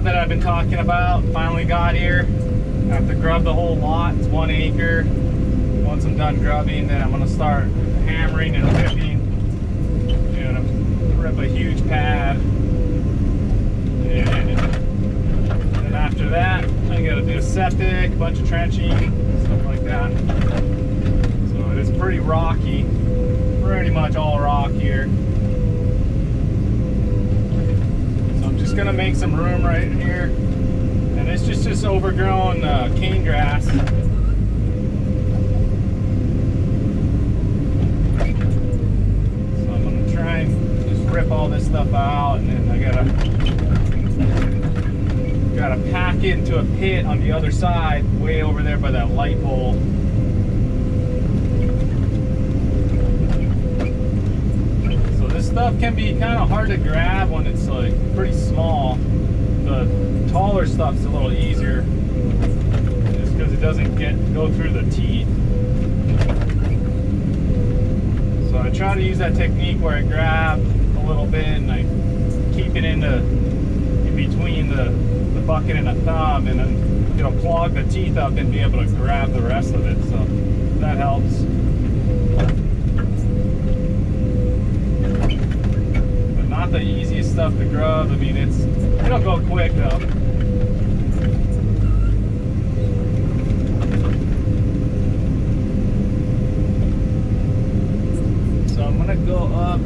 job that I've been talking about finally got here. I have to grub the whole lot. It's 1 acre. Once I'm done grubbing, then I'm going to start hammering and ripping. And I'm rip a huge pad. And then after that, I got to do a septic, a bunch of trenching, stuff like that. So it is pretty rocky. Pretty much all rock here. So I'm just going to make some room right here. And it's just overgrown cane grass. Rip all this stuff out, and then I gotta pack it into a pit on the other side, way over there by that light pole. So this stuff can be kind of hard to grab when it's like pretty small. The taller stuff's a little easier, just because it doesn't go through the teeth. So I try to use that technique where I grab a little bit and I keep it in between the bucket and the thumb, and then it'll clog the teeth up and be able to grab the rest of it. So that helps. But not the easiest stuff to grub. I mean, it'll go quick though. So I'm gonna go up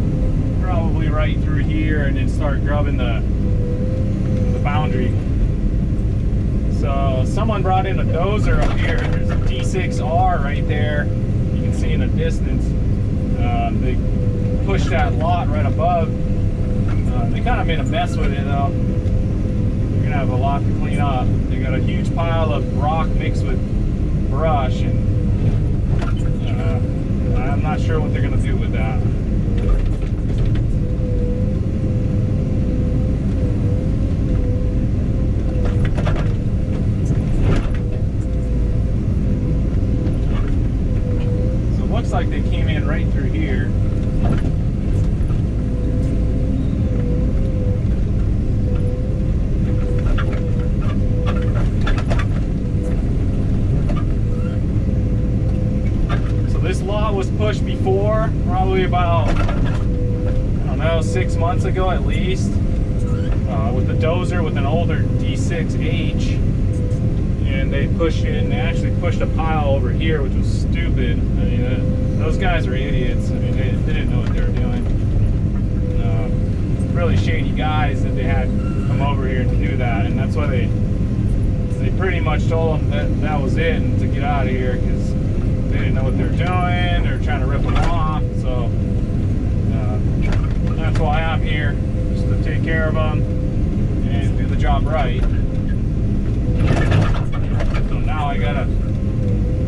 probably right through here and then start grubbing the boundary. So someone brought in a dozer up here. There's a D6R right there. You can see in the distance. They pushed that lot right above. They kind of made a mess with it though. They're gonna have a lot to clean up. They got a huge pile of rock mixed with brush, and I'm not sure what they're gonna do with that. Looks like they came in right through here. So this lot was pushed before, probably about, I don't know, 6 months ago at least, with the dozer with an older D6H. And they pushed it, and they actually pushed a pile over here, which was stupid. I mean, those guys are idiots. I mean, they didn't know what they were doing. Really shady guys that they had come over here to do that, and that's why they pretty much told them that was it, and to get out of here, because they didn't know what they were doing. They were trying to rip them off. So that's why I'm here, just to take care of them and do the job right. Now I gotta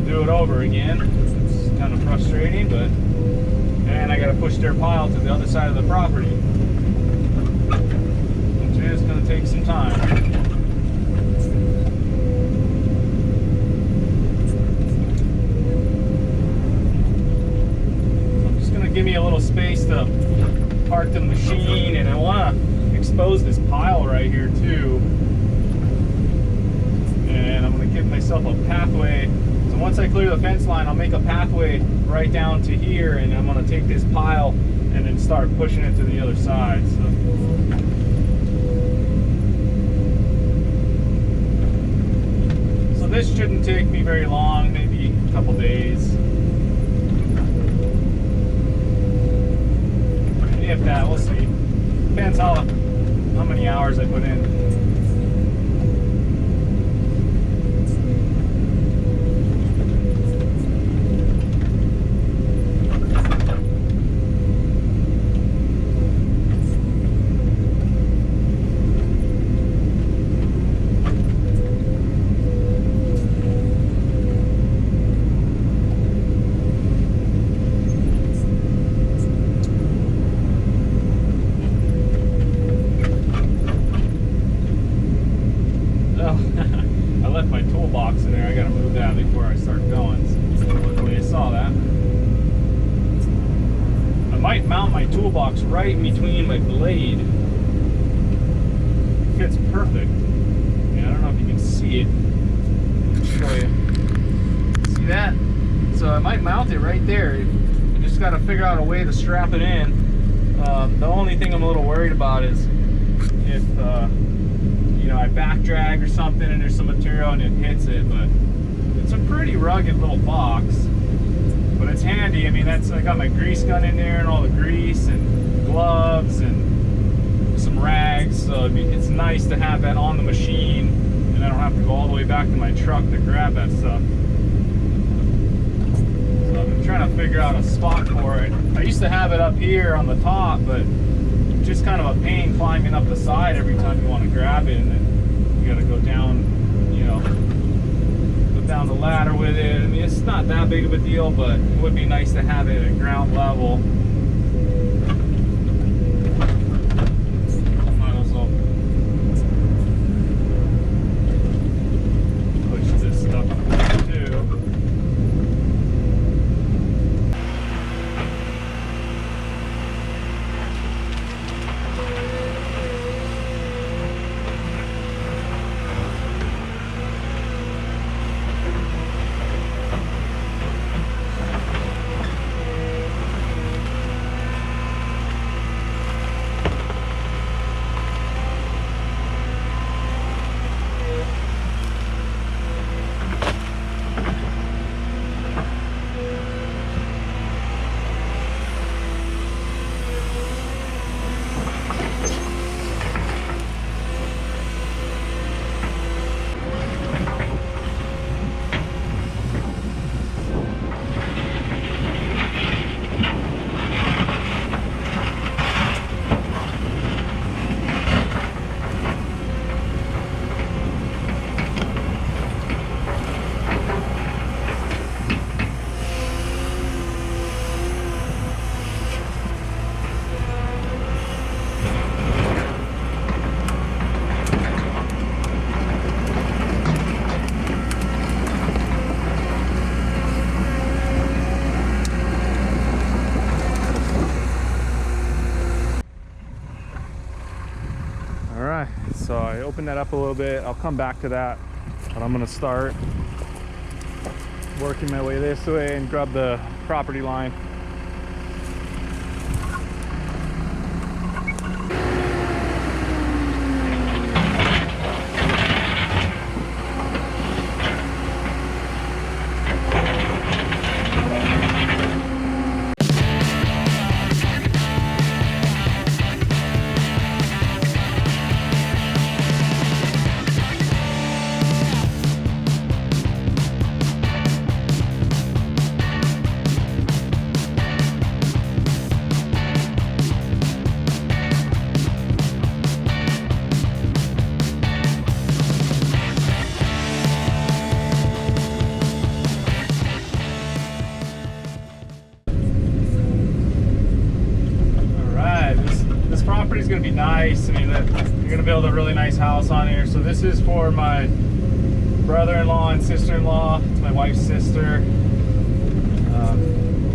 do it over again. It's kind of frustrating, but and I gotta push their pile to the other side of the property, which is gonna take some time. I'm just gonna give me a little space to park the machine, and I want to expose this pile right here too. And I'm going to give myself a pathway. So once I clear the fence line, I'll make a pathway right down to here, and I'm going to take this pile and then start pushing it to the other side. So this shouldn't take me very long, maybe a couple days. If that, we'll see. Depends how many hours I put in. I left my toolbox in there. I gotta move that before I start going. So luckily I saw that. I might mount my toolbox right in between my blade. It fits perfect. can mount it right there. You just got to figure out a way to strap it in. The only thing I'm a little worried about is if you know, I back drag or something and there's some material and it hits it. But it's a pretty rugged little box, but it's handy. I mean, I got my grease gun in there and all the grease and gloves and some rags, so I mean, it's nice to have that on the machine and I don't have to go all the way back to my truck to grab that stuff. So I'm trying to figure out a spot for it. I used to have it up here on the top, but it's just kind of a pain climbing up the side every time you want to grab it, and then you got to go down, you know, go down the ladder with it. I mean, it's not that big of a deal, but it would be nice to have it at ground level. Might as well push this stuff up too. So I opened that up a little bit. I'll come back to that, but I'm gonna start working my way this way and grab the property line. Property's gonna be nice. I mean, you're gonna build a really nice house on here. So this is for my brother-in-law and sister-in-law. It's my wife's sister.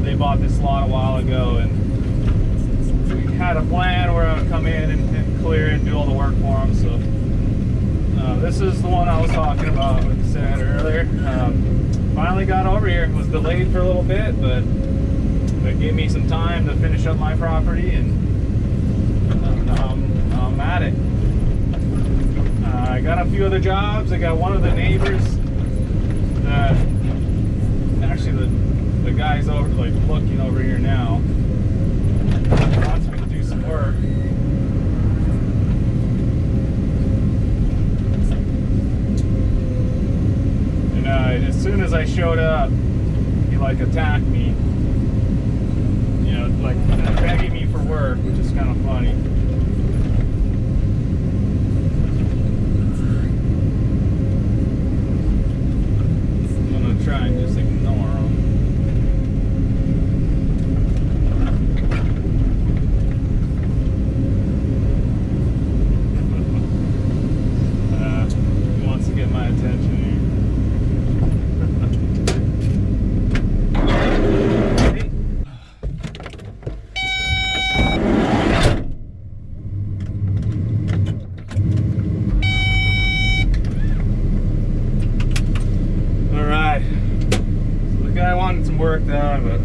They bought this lot a while ago, and we had a plan where I would come in and clear and do all the work for them. So this is the one I was talking about, like I said earlier. Finally got over here. It was delayed for a little bit, but it gave me some time to finish up my property, and I'm at it. I got a few other jobs. I got one of the neighbors that actually the guy's over, like, looking over here now. He wants me to do some work. And as soon as I showed up, he like attacked me. You know, like begging me for work, which is kind of funny. Try and just ignore them. He wants to get my attention here. some work done, but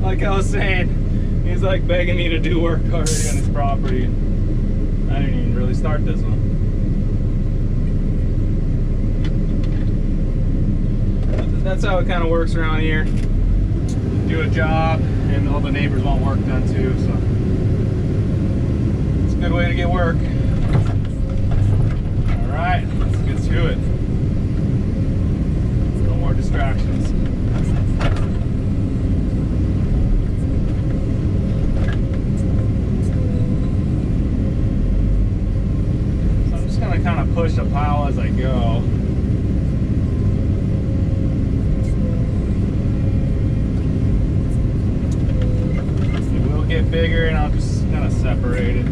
like I was saying, he's like begging me to do work already on his property. I didn't even really start this one. That's how it kind of works around here. Do a job, and all the neighbors want work done too, so it's a good way to get work. All right, let's get to it. No more distractions. So I'm just gonna kind of push the pile as I go. Get bigger, and I'll just kind of separate it,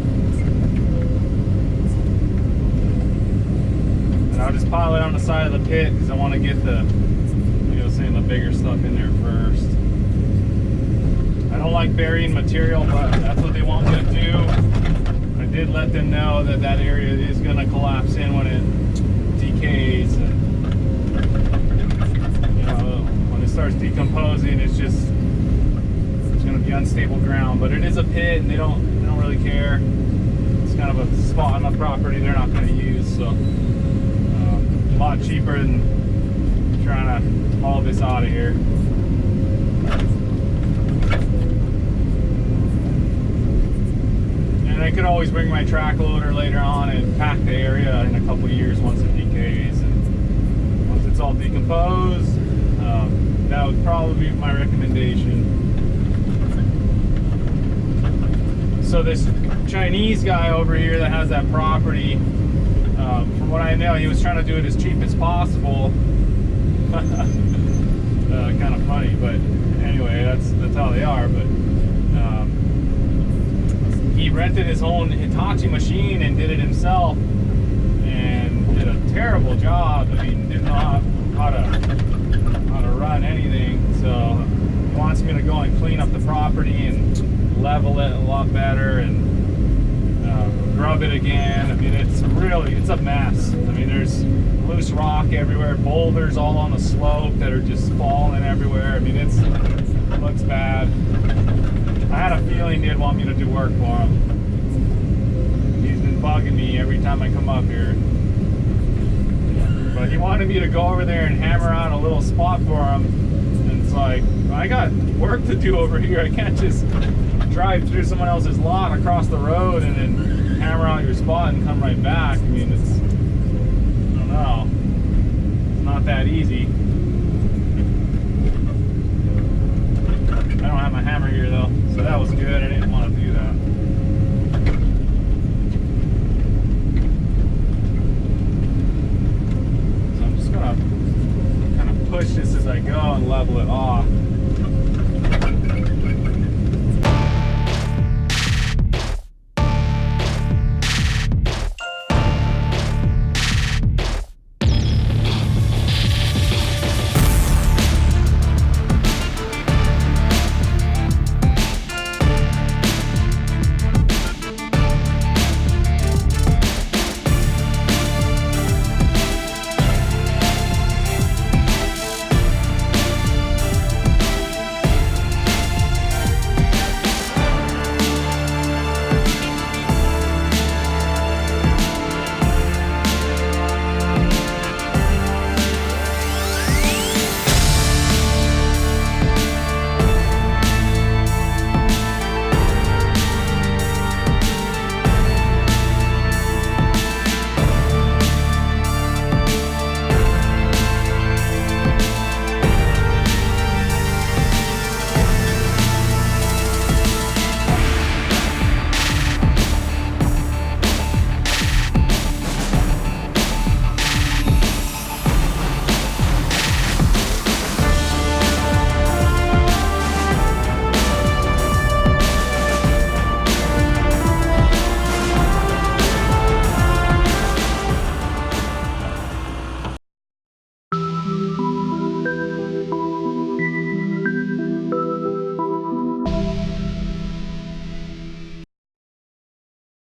and I'll just pile it on the side of the pit because I want to get the, like I was saying, the bigger stuff in there first. I don't like burying material, but that's what they want me to do. I did let them know that that area is going to collapse in when it decays, and you know, when it starts decomposing, it's just going to be unstable ground. But it is a pit, and they don't really care. It's kind of a spot on the property they're not going to use, so a lot cheaper than trying to haul this out of here. And I could always bring my track loader later on and pack the area in a couple of years once it decays, and once it's all decomposed, that would probably be my recommendation. So this Chinese guy over here that has that property, from what I know, he was trying to do it as cheap as possible. Kind of funny, but anyway, that's how they are. But he rented his own Hitachi machine and did it himself, and did a terrible job. I mean, didn't know how to run anything. So he wants me to go and clean up the property and level it a lot better, and grub it again. I mean, it's a mess. I mean, there's loose rock everywhere, boulders all on the slope that are just falling everywhere. I mean, it looks bad. I had a feeling they'd want me to do work for him. He's been bugging me every time I come up here. But he wanted me to go over there and hammer out a little spot for him. And it's like, I got work to do over here. I can't just drive through someone else's lot across the road and then hammer out your spot and come right back. I mean, I don't know. It's not that easy. I don't have my hammer here though, so that was good. I didn't want to do that. So I'm just gonna kind of push this as I go and level it off.